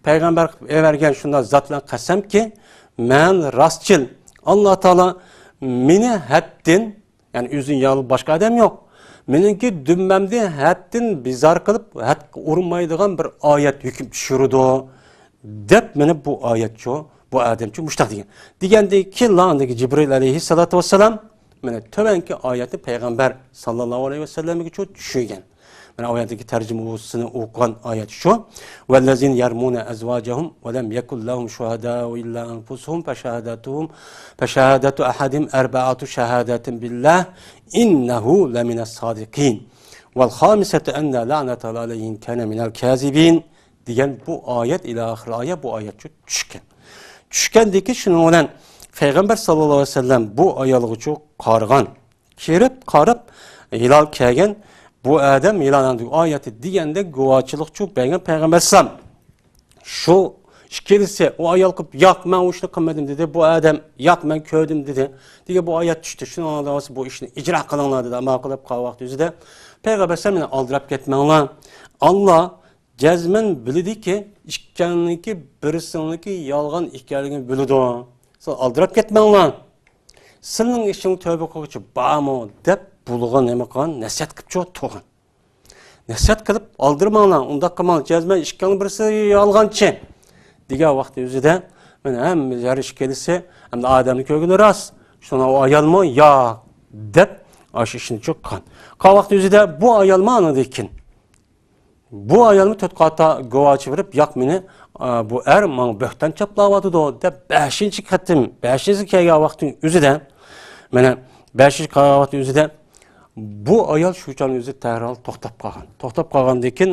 peygamber evergen şunda zatla kasem ki men rastçıl Allah Teala meni hattin yani üzün yağlı başka adam yok. Meninki dümmemde hattin bizar kılıp hat urmaydıgan bir ayet hüküm düşürdü. Dep meni bu ayet şu bu adam şu müştak digen. Digendeki landaki Cibril aleyhissalatu vesselam meni töbenki ayeti peygamber sallallahu aleyhi ve sellem'e çok düşügen. Ben ayetteki tercümesini okuyan ayet şu. وَالَّذِينَ يَرْمُونَ أَزْوَاجَهُمْ وَلَمْ يَكُنْ لَهُمْ شُهَدَاءُ إِلَّا أَنفُسُهُمْ فَشَهَادَةُ أَحَدِهِمْ أَرْبَعَةُ شَهَادَةٍ بِاللَّهِ إِنَّهُ لَمِنَ الصَّادِقِينَ وَالْخَامِسَةُ أَنَّ لَعْنَةَ عَلَيْهِمْ كَانَ مِنَ الْكَاذِبِينَ diyen bu ayet ile ahir ayet bu ayet çok düşken. Düşkendeki şunu olan Peygamber sallallahu aleyhi ve sellem bu ayalığı çok kargan. Karıp hilal kegen bu adam ilanlandı ayeti diyende guvaçılık çok beğen Peygamber sallam şu şikilse o ayal kıp yak ben o işini kılmadım dedi bu adam yak ben köydüm dedi diye bu ayet düştü şunu anladığınız bu işini icra kılınlar dedi ama kılıp kavak düzde Peygamber sallam aldırıp gitmeyin Allah cezmen bildi ki işkenliği birisindeki yalgan işkenliğini bildi o aldırıp gitmeyin senin işin tövbe kokucu bağımı dep buluğun neme kan nasihat kılıp çok toğun. Nasihat kılıp aldırma lan. Onda kamal cezme işkanın birisi yalgançı. Diga vakti yüzüde ben hem yarış gelirse hem de Adem'in kökünü rast. Şuna o ayalma ya dep aşı işini çok kan. Kavakta yüzü de bu ayalma anladı ikin. Bu ayalımı tötkata govaçı verip yak meni bu man böhten çaplavadı da de 5. katım 5. kega vaktin üzüden mene 5. kavavat üzüden bu ayal şu çan üzü terhal toxtap qalğan. Toxtap qalğan dekin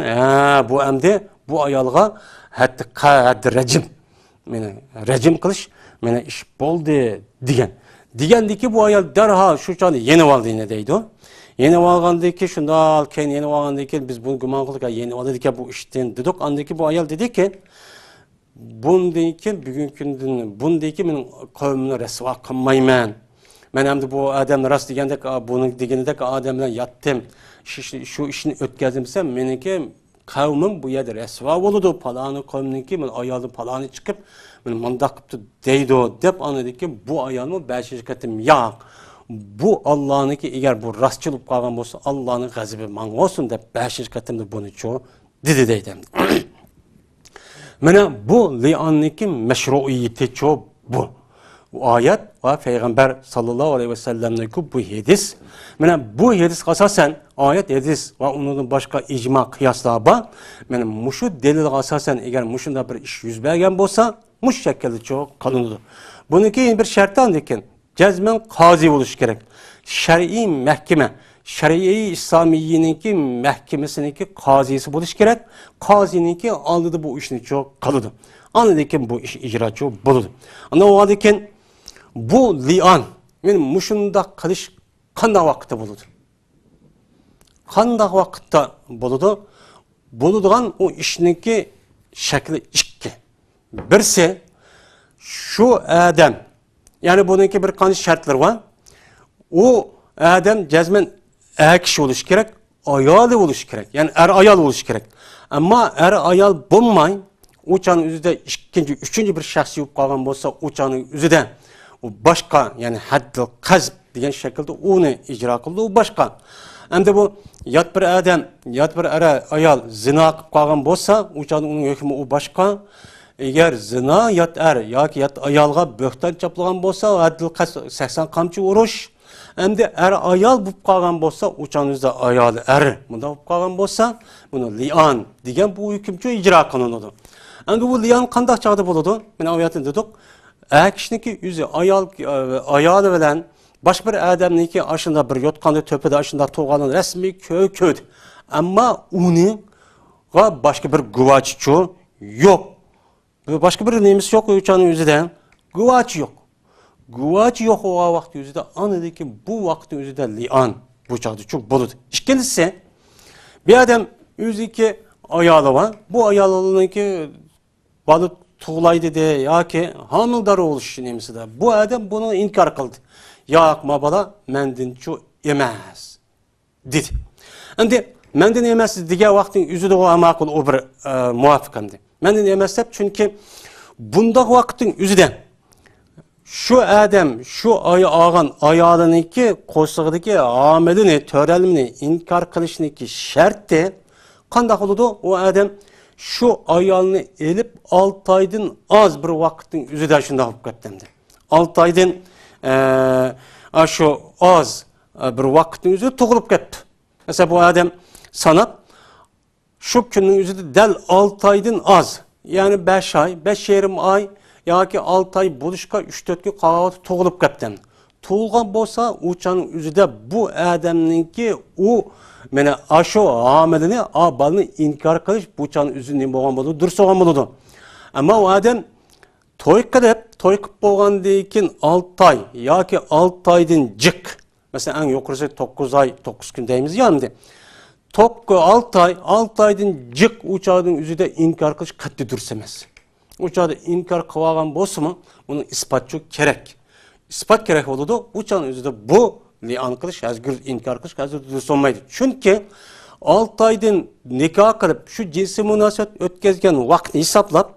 bu emdi bu ayalga hatta qad rejim mene rejim qilish mene iş boldi degan. Degandiki bu ayal derhal şu çanı yeni aldı ne deydi o. Yeni algandaki şunda keyin yeni algandaki biz bunu güman qildik yeni aldık bu işten dedik andaki bu ayal dedi ki bundaki bugün gündün bundaki men qavmini rasva qilmayman. Men hem bu adamlar rast degende bunun degenidek adamlar yattım. Şu işini ötkazimsem meniki kavmim bu yerde rasva boludu. Palanı kavmninki men ayalı palanı çıkıp men manda qıptı deydi dep anladı ki bu ayalımı 5. katım yo'q. Bu Allah'ınki eğer bu rastçılık qalğan bolsa Allah'ın gazibi man olsun dep 5. katımda bunu ço dedi deydim. Mene bu li'anniki meşruiyeti ço bu. Bu ayet ve Peygamber sallallahu aleyhi ve sellem'deki bu hadis. Mene bu hadis asasen ayet hadis ve onun başka icma kıyasla ba. Mene muşu delil asasen eğer muşunda bir iş yüz bergen bolsa muş şekilde çok kalındı. Bununki bir şarttan dekin. Cezmen kazi oluş gerek. Şer'i mahkeme, Şer'i İslamiye'ninki mahkemesininki kazisi buluş gerek. Kazininki aldığı bu işini çok kalıdı. Anladı ki bu iş icra çok buludu. Ana o adıken bu li'an, yani muşunda kılış kanda vakitte buludu. Kanda vakitte buludu. Buluduğun o işininki şekli iki. Birisi şu adam, yani bununki bir kanı şartları var. O adam cezmen kişi oluş gerek, ayalı oluş gerek. Yani ayal oluş gerek. Ama ayal bulmayın, uçanın üzerinde ikinci, üçüncü bir şahsi yok kalgan bolsa uçanın üzerinde o başka yani haddil kazb diyen şekilde onu icra kıldı o başka. Hem de bu yat bir adam, yat bir ayal zina kılıp kalgan bolsa uçanın onun hükmü o başka. Eğer zina yat yoki yat ayalga böhtan çaplagan bolsa haddil kazb 80 kamçı uruş. Hem de ayal bulup kalgan bolsa uçanızda ayal bunda bulup kalgan bolsa bunu li'an degan bu hükümçü icra kanunudur. Endi bu li'an qandaq çağda boludu? Mena oyatın dedik. Kişiniki yüzü ayalı bilen başka bir adamniki aşında bir yotkanda töpede aşında toğanın resmi köd. Ama onun başka bir güvaççı yok. Başka bir neyimiz yok uçanın yüzüden. Güvaç yok. Güvaç yok o vakti yüzüde anladı ki bu vakti yüzüde li'an bu çağda çok boludu. İkincisi bir adam yüzüki ayalı var. Bu ayalılığındaki balık tuğlaydı de ya ki hamildar oluş nemisi de. Bu adam bunu inkar kıldı. Ya akma bala mendin ço emez dedi. Endi mendin emez diye vaktin yüzüde o amakul o bir muvafikandı. Mendin emez hep çünkü bunda vaktin yüzüden şu adam şu ağan ayalınınki koşsağıdaki amelini, törelmini inkar kılışınınki şarttı. Kandak oldu o adam şu ayalını elip 6 aydan az bir vakitin yüzü daşında alıp kaptandı. 6 aydan şu az bir vakitin yüzü toğulup kaptı. Mesela bu adam sanat şu günün yüzü del 6 aydan az. Yani 5 ay, 5 yarım ay ya ki 6 ay buluşka 3-4 gün kahvaltı toğulup kaptandı. Toğulgan bolsa uçanın yüzü de bu adamınki o mene aşo amelini balını inkar kılış bu çanın üzünden boğan boludu, dursa boğan boludu. Ama o adam toy kılıp boğan deyken 6 ay yoki 6 aydan cık. Mesela en yukarısı 9 ay 9 gün deyimiz yandı. 6 aydan cık uçağın üzüde inkar kılış katli dursamaz. Uçağda inkar kıvagan bolsa mı bunun ispatçı gerek. İspat gerek oldu uçağın üzüde bu li'an kılış, özgür inkar kılış, özgür dursanmaydı. Çünkü 6 aydan nikah kılıp şu cinsi münasebet ötkezgen vakti hesaplap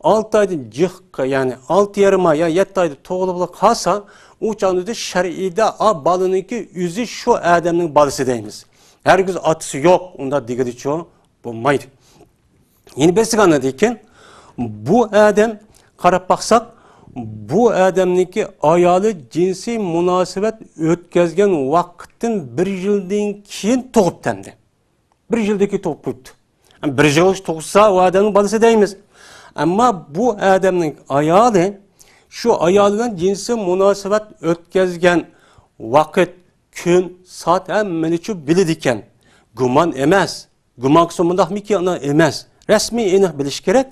6 aydan cık yani 6 yarım ay ya 7 ayda toğulubuluk kalsa uçağın üzüde şer'ide balınınki yüzü şu adamın balısı deyimiz. Herkes atısı yok, onda digidi çoğu bulmaydı. Yeni besik anladıyken bu adam karap baksak bu adamniki ayoli jinsiy munosabat o'tkazgan vaqtdan 1 yildan keyin tug'ibdi endi. 1 yildan keyin tug'ib qo'yibdi. Bir yıl tug'sa o adamning bolasi deymiz. Ammo bu adamning ayoli şu ayoldan jinsiy munosabat o'tkazgan vaqt, kun, soat hammani shu biladi ekan. Gumon emas. Gumon qilsa emas. Rasmiy aniq bilish kerak.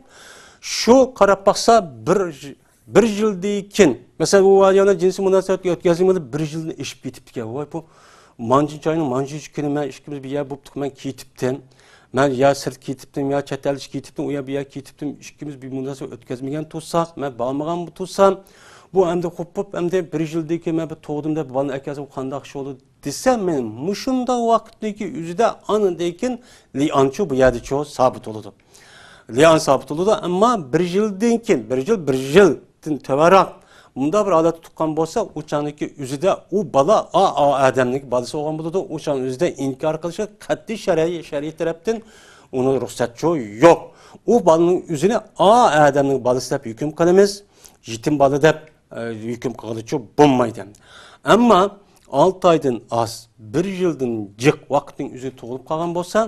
Shu qarab baqsa bir yildan keyin, masalan, u ayollar jinsiy munosabatga o'tkazilmadi, 1 yilni ishib ketibdi ekan. Voy bu manjinchi oyning manjinchi kuni men ikkimiz bir yer bo'libdik, men ketibdim. Men ya sırt ketibdim, ya chet el ketibdim, u yer bu yer ketibdim. Ikkimiz bir munosabat o'tkazmagan tursak, men bormagan bu tursam, bu endi qo'pib, endi 1 yildan keyin men bir tug'dim deb balani akasi qanday ish bo'ldi desam, men mushunda vaqtdagi o'zida anidekin li'anchu bu yerda cho sabit bo'ladi. Li'an sabit bo'ladi, ammo 1 yildan keyin, 1 yildan tavaroq bunda bir odat tutgan bo'lsa, o'shaniki o'zida u bola adamning bolasi bo'lgan bo'ladi, o'shan o'zida inkor qilishi qat'iy shariat tarafdan uni ruxsatchi yo'q. U bolaning o'zini adamning bolasi deb hukm qilamiz, yetim bola deb hukm qilishi bo'lmaydi. Ammo 6 oydan az, 1 yildan jiq vaqtning o'zi tug'ilib qolgan bo'lsa,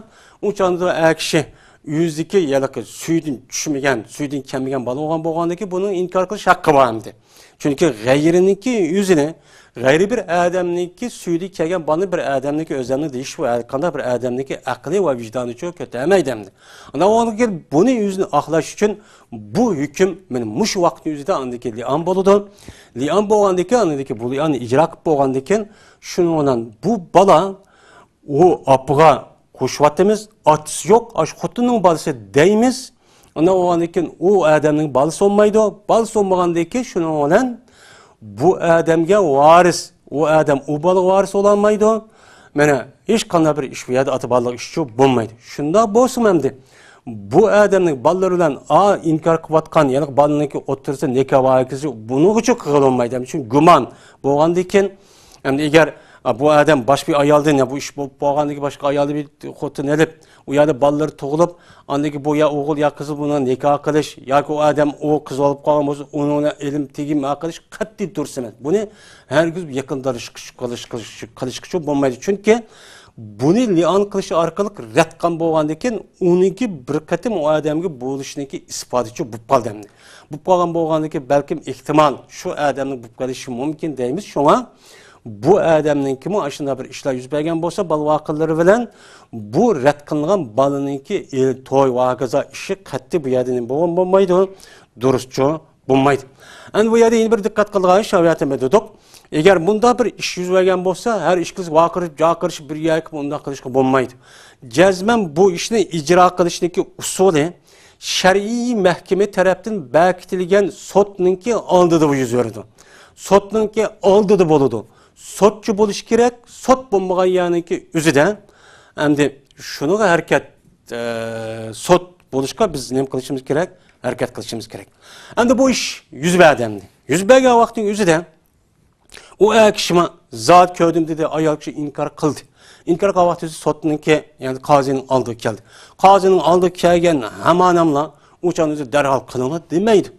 o'shanda kishi yüzdeki yalıqı suydan tushmagan, suydan kelmagan bola bo'lgandaki buni inkor qilish haqqi bor endi. Chunki g'ayriniki yuzini, g'ayri bir odamniki suydan kelgan bolani bir odamniki o'zini deyish va qanday bir odamniki aqli va vijdoni cho ko'tarmaydi endi. Ana o'nga buni yuzini aqlash uchun bu hukm meni mush vaqtning yuzida andiki li'an bo'ladi. Li'an bo'lgandiki, andiki bu li'anni ijro qilib bo'lgandan shundan bu bola o apıga qo'shyapmiz, otisi yo'q, ash xotinning bolasi deymiz. Ana o'g'andan u odamning bolasi olmaydi. Bolasi olmagandan keyin shuning bilan bu odamga varis, u odam u bola varis ololmaydi. Mana hech qanday bir ish bu yerda ota-bolalik ishi bo'lmaydi. Shunda bo'lsin endi. Bu odamning bolalari bilan inkor qilayotgan, ya'ni bolaniki o'tirsa nikoh vakisi buning uchun qilolmaydi. Chunki gumon bo'lgandan keyin endi agar bu adam başka bir ayoldan ya bu iş bo'lgandagi boshqa ayolni bir xotin elib, u yerda bolalar tug'ilib, andagi bu ya o'g'il ya qiz buni nikoh qilish yoki u adam o qiz olib qolgan bo'lsa, uni ilm tegim qilish qat'iy durust emas. Buni hargiz yaqindarish qilish bo'lmaydi. Chunki buni li'an qilish orqali rad qilgan bo'lgandan keyin uniki bir qatim u odamga bo'lishniki isbotichi bo'lib qoldi. Bu qolgan bo'lgandan keyin balkim ehtimol shu odamning bo'lib qolishi mumkin deymiz. Shunga bu adamning kimi aşında bir işler yüz bergen bolsa bal vakılları bilen bu rad qilingan balaninki to'y vaqıza işi qat'iy bu yerda bo'lmaydi, durustçu bo'lmaydi. Endi bu yerda bir diqqat qilgan şariatim dedik. Eğer bunda bir iş yüz bergen bolsa her iş qilish vaqirib, jaqirishib bir yerga bunda qilishga bo'lmaydi. Jazman bu ishni ijro qilishniki usuli shar'iy mahkama tarafdan bekitilgan sotninki oldida bu yuz beradi. Sotninki oldida bo'ladi. Sotçu buluş gerek, sot bulmagan yani ki üzüden, hem de şunu hareket sot buluşka biz ne kılışımız gerek, hareket kılışımız gerek. Hem de bu iş yüz verdi. Yüz vergen vaktin üzüden, o kişime zat kördüm dedi, ayal kişi inkar kıldı. İnkar kıldığı vakti sotunun ki, yani kazinin aldığı geldi. Kazinin aldığı gelgen hemen amla, uçan üzü derhal kılınır demeydi.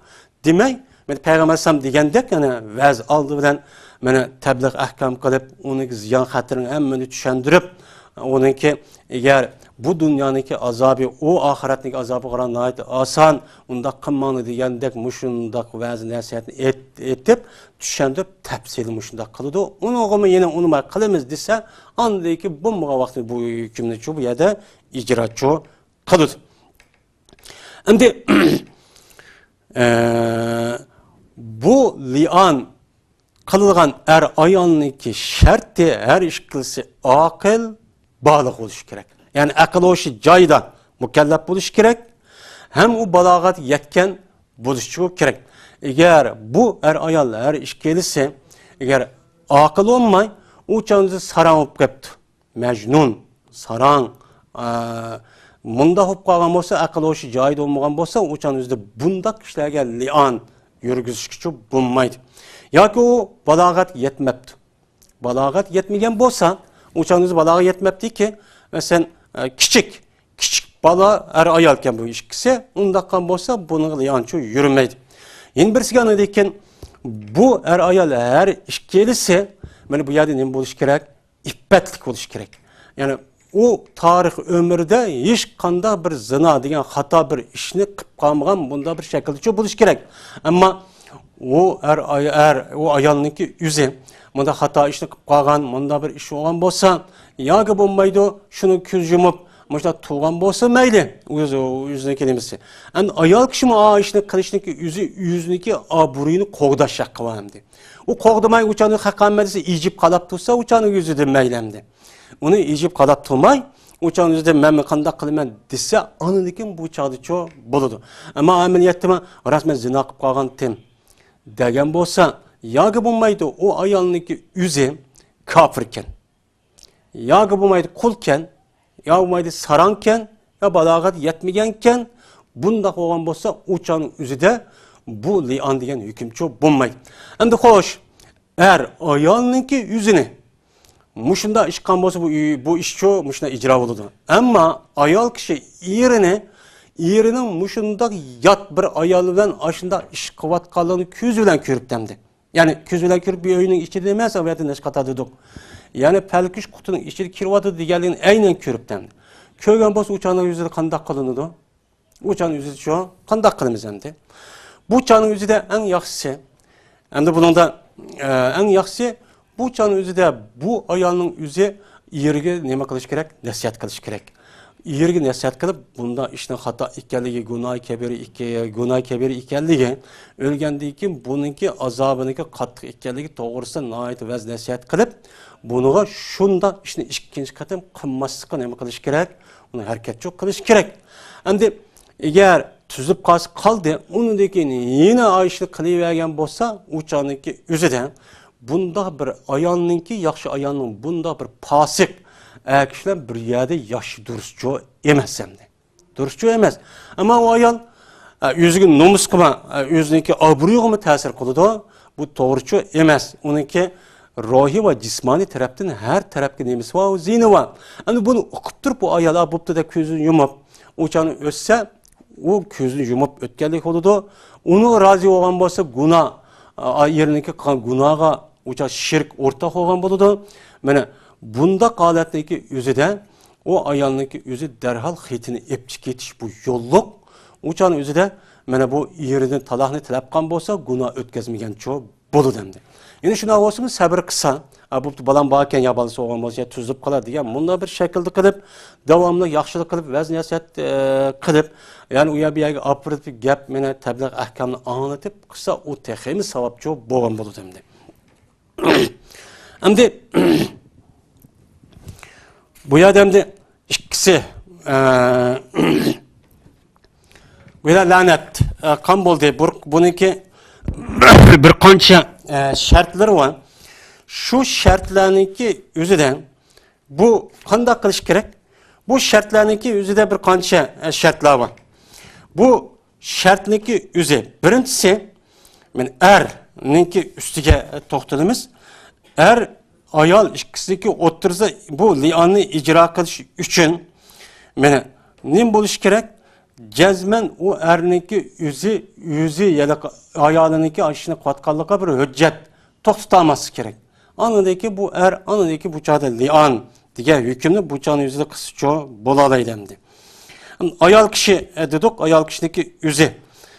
Demey, ben Peygamber Sam degandek, yani vaz aldı bilen, mana tabliğ ahkam qilib, uni ziyon xatirini hammani tushundirib, uniki agar bu dunyoniki azobi, u oxiratning azobi qaranglaydi, oson, unda qilmanglar degandek mushundaq va'z nasihatni etib, tushundirib, tafsil mushundaq qiladi. Uni yana unimay qilamiz desa, andaki bo'lmagan vaqtda bu hukmni bu yerda ijrochi qiladi. Endi bu li'an qılgan ayolniki şartı her iş kılsa akıl balık oluş gerek. Yani akıl oluşu joyida mükellef buluş gerek. Hem o balagat yetken buluşu gerek. Eğer bu ayol her iş gelirse, eğer akıl olmay, o çanızı saran olup kaptı. Mecnun, saran, munda olup kalgan olsa, akıl oluşu joyida olmagan olsa, o çanızda bunda kişilerge li'an yürgüzüşküçü bulmaydı. Yoki o balagat yetmepti. Balagat yetmegen bolsa, uçağınız balaga yetmepti ki, mesela küçük bala ayolken bu işkisi, undaqan bolsa bunun li'ançı yürümeydi. Yeni birisi anıdayken bu er ayol her ikkalisi mana bu yerda nima bo'lish kerak? İffetlik bo'lish kerak. Ya'ni u tarix ömrüde hech qanday bir zina degan xato bir ishni qilib qolmagan bunda bir shaklda bo'lish kerak. Ammo o o ayolniki yüzi bunda xato ishni qilib qolgan, bunda bir ish bo'lgan bo'lsa, yoki bo'lmaydi, shuni ko'z yumib Mesela tuğan bolsa mayli, yüzündeki demesi. Yani ayol kishi o ishni qilishniki yüzündeki aburuyni qo'g'dashaq qilamdi. U qo'g'damay uchani haqamatisi ijib qalab tursa, uchani yüzüde maylamdi. Uni ijib qalab turmay, uchani yüzüde men qanday qilaman desa, anilekin bu chaqda cho bo'ladi. Ammo amaliyotda rasman zina qilib qolgan tim degan bo'lsa, yoki bo'lmaydi, o ayolniki yüzü kafirken. Yoki bo'lmaydi, qulken ya umaydı saranken ya balagat yetmegenken bunda olan bolsa uçanın üzüde bu li'an degan hüküm çok bulmaydı. Hem de hoş eğer ayolninki yüzünü muşunda işkan bolsa bu iş çok muşunda icra olurdu. Ama ayol kişi yerinin muşunda yat bir ayoldan aşında iş kıvat kalığını küz bilen körüp demdi. Yani küz bilen körüp bir öğünün içi demez ama neş katadık. Yani pelkiş kutunun içi kirvadı diğerliğin aynen körüp demdi. Köygen boz uçağının yüzü kandak kılınıdı. Uçağının yüzü şu kandak kılımız emdi. Bu uçağının yüzü de en yaxşısı. Hem de bunun da en yaxşısı bu uçağının yüzü de bu ayağının yüzü yerge neme kılış gerek? Nasihat kılış gerek. Yerge nasihat kılıp bunda işte hata ikkelliği, günah kebiri ikkelliği ölgendiyken bununki azabınınki katlı ikkelliği doğrusu nahit vez nasihat kılıp bunuğa şunda işte ikinci katım kılmaslıkla neme kılış gerek? Onu hareket çok kılış gerek. Hem de eğer tüzüp kaldı, onun dekini yine ayışlı kılıvergen bolsa uçağınınki üzüden bunda bir ayağınınki, yakşı ayağının bunda bir pasık kişiler bir yerde yaşı duruşçu emez hem de. Duruşçu emez. Ama o ayağın yüzünün nomus kıma, yüzününki aburuyuğu mu tesir kılıdı? Bu doğruçu emez. Onunki ruhi ve cismani taraftan her tarafta nemesi var, zihni var. Yani bunu okup durup bu ayağlar bupta da gözünü yumup uçağını ötse o gözünü yumup ötkenlik oldu. Onu razı olan bolsa günah yerindeki günaha uçağı şirk ortak olan buldu. Yani bunda qalatdaki yüzüde o ayağındaki yüzü derhal xitini epçik ketiş bu yolluk. Uçağın yüzüde mana bu yerinin talahını tilapqan bolsa günah ötkazmagan ço bolu demdi. Yani şuna olsun sabır kısa. Bu balan bağırken yabalısı olan bolsa ya tuzlup kalar diye bunda bir şekilde kılıp devamlı yaxşılık kılıp vez nasihat kılıp yani uya bir yerge apırıp gap mene tebliğ ahkamını anlatıp kısa o tehimi savap ço boğan bolu demdi. Hem de bu yerdemde ikisi böyle lanet kan boldu. Bununki bir kança şartları var. Şu şartlarınki yüzüden bu kandak kılış gerek. Bu şartlarınki yüzüde bir kança şartlar var. Bu şartınki yüzü birincisi erninki üstüge toxtalımız. Er ayol ikisiki o'ttirsa bu li'onni icra qilish uchun mana nim bo'lish kerak? Jazman u erniki yüzü ya ayoliniki ashini qatqanligiga bir hujjat to'xtatolmasi kerak. Anadaki bu anadaki bu chaqda li'on degan hukmni bu chaqni yuzida qilsa bo'la oladi endi. Ayol kishi dedik, ayol kishiniki yüzü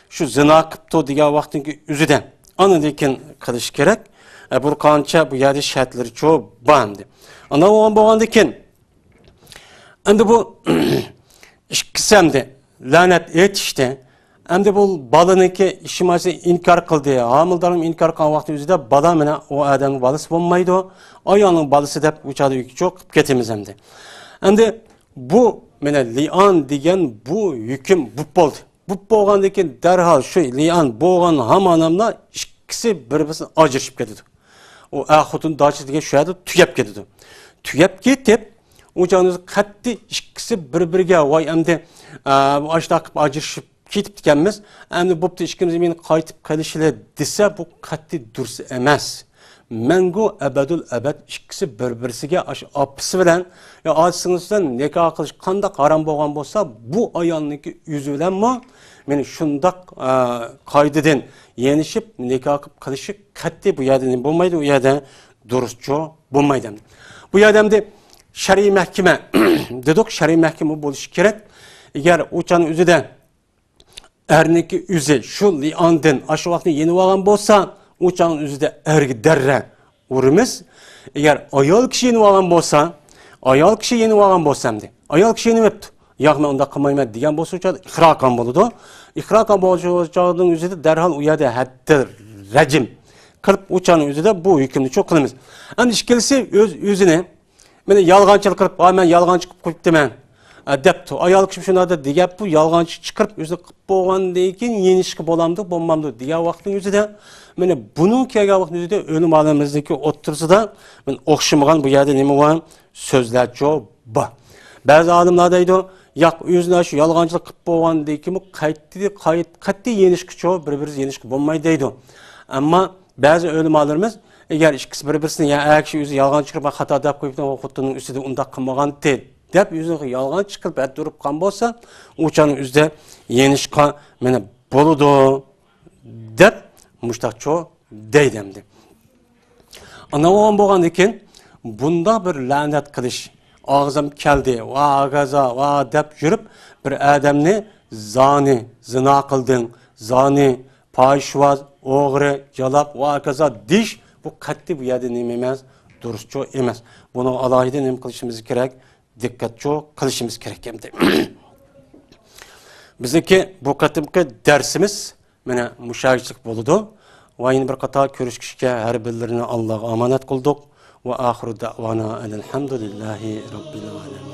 shu zina qilibdi degan vaqtdagi yüzüden anadaki qilish kerak. Bu kança bu yerde şartları çoğu bandı. Ana olan boğandıkken hem de bu işkisemde lanet et işte hem de bu balınınki işimasi inkar kıldı. Hamildarım inkar kan vakti yüzde bala mene o adamın balısı bulmaydı o. Ayağının balısı da uçadı yükü çok ketimiz hem de. Hem de bu mene li'an degen bu hüküm bu oldu. Bu boğandıkken derhal şu li'an boğan ham anamla ikisi birbirine ajırışıp ketdi. O ahutun daçı degan şu yerde tüyep ketdi. Tüyep ketip uçağınız katdi ikisi birbiriga vay endi aşta qilib ajırışıp ketip dikenmiz. Endi boptu ikimiz meni qaytib qilishlar desa bu katdi durus emas. Mengu ebedul ebed ikisi birbirisiga apısı bilen ya acısınızdan nikah qilish qanday haram bo'lgan bo'lsa bu ayolniki yüzü bilen mi meni shundoq qoidadan yenishib nikoh qilishi qat'iy bu yerda nima bo'lmaydi, u yerda durustcho bo'lmaydi. Bu yerda shar'iy mahkama dedik, shar'iy mahkama bo'lishi kerak. Agar o'chani o'zida erniki o'zi shu li'ondan shu vaqtni yenib olgan bo'lsa, o'chani o'zida erga darra urimiz. Agar ayol kishi yenib olgan bo'lsa, ayol kishi yenib olgan bo'lsamdi, ayol kishi yenibdi, yo'q men unda qilmayman degan bo'lsa, iqro qilgan bo'ladi. Iqro qilgan bo'lganning o'zida darhol u yerda haddi rajim qilib o'chani o'zida bu hukmni cho'q qilamiz. Endi ikkalisi o'zini meni yolg'onchilik qilib, men yolg'onchi qilib qo'yibdiman debdi. Ayol kishi shunday degap bu yolg'onchi chiqarib o'zini qilib bo'lgandan keyin yenishga bo'lamdi, bo'lmamdi degan vaqtning o'zida meni buning kelgan vaqtning o'zida o'lim olamizdagi o'ttirsida men o'xshamagan bu yerda nima bor? So'zlar jo'q bor. Ba'zi olimlar deydi, yo'q, o'zini shu yolg'onchilik qilib bo'lgandan keyin qat'iy yenishga cho'q, bir-biriga yenishga bo'lmaydi deydi. Ammo ba'zi o'limalarimiz agar ikkisi bir-birini ya kishi o'zi yolg'on chiqarib xato deb qo'yibdi, xotinning ustida undaq qilmagan deb o'ziga yolg'on chiqarib turib qolgan bo'lsa, o'chani o'zida yenishga meni bo'ladi deb mushtaqcho deydi endi. Ana bo'lgandan keyin bunda bir la'nat qilish, og'zim keldi, va gaza va deb yurib bir odamni zoni, zina qilding, zoni, fohishvoz, o'g'ri, jalab va gaza dish bu qat'iy bu yerda nima emas, durustcho emas. Buni alohida nima qilishimiz kerak? Diqqatcho qilishimiz kerak endi. Bizniki bu qatimki darsimiz mana mushohidlik bo'ldi. Va yana bir qator ko'rishishga har birlarini Allohga omonat qildik. Va oxiru da'vona alhamdulillahi robbil alamin.